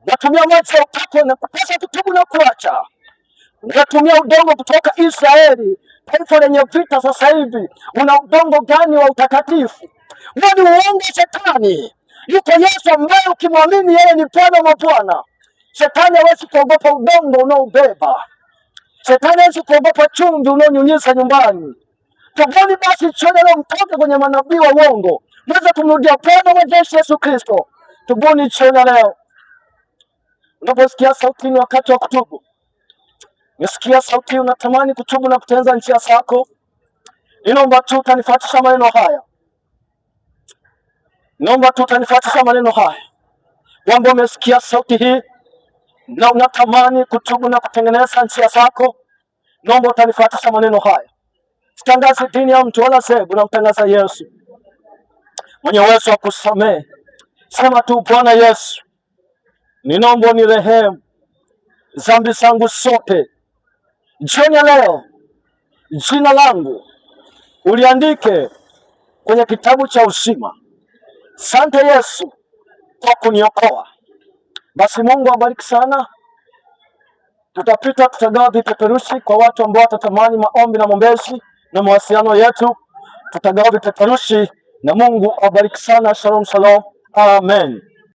Natumia maji ya upako na kupasa kutubu na kuacha. Natumia udongo kutoka Israeli, taifa lenye vita sasa hivi. Una udongo gani wa utakatifu? Huo ni uongo shetani. Yuko Yesu ambaye ukimwamini yeye ni Bwana wa Bwana. Shetani hawezi kuogopa udongo unaobeba. Shetani hawezi kuogopa chumvi unaonyunyiza nyumbani. Tubuni basi jioni leo, mtoke kwenye manabii wa uongo, mweze kumrudia Bwana wa jeshi Yesu Kristo. Tubuni jioni leo. Unaposikia sauti ni wakati wa kutubu. Nisikia sauti unatamani kutubu na kutenza njia zako, ninaomba tu utanifuatisha maneno haya. Naomba tu utanifuatisha maneno haya. Kwamba umesikia sauti hii na unatamani kutubu na kutengeneza njia zako, naomba utanifuatisha maneno haya. Sitangazi dini ya mtu wala zebu, namtangaza Yesu mwenye uwezo wa kusamehe. Sema tu, Bwana Yesu, ninaomba unirehemu dhambi zangu zote. Jioni ya leo jina langu uliandike kwenye kitabu cha uzima. Asante Yesu kwa kuniokoa. Basi Mungu abariki sana. Tutapita tutagawa vipeperushi kwa watu ambao watatamani maombi na maombezi na mawasiliano yetu. Tutagawa vipeperushi na Mungu abariki sana. Shalom, shalom. Amen.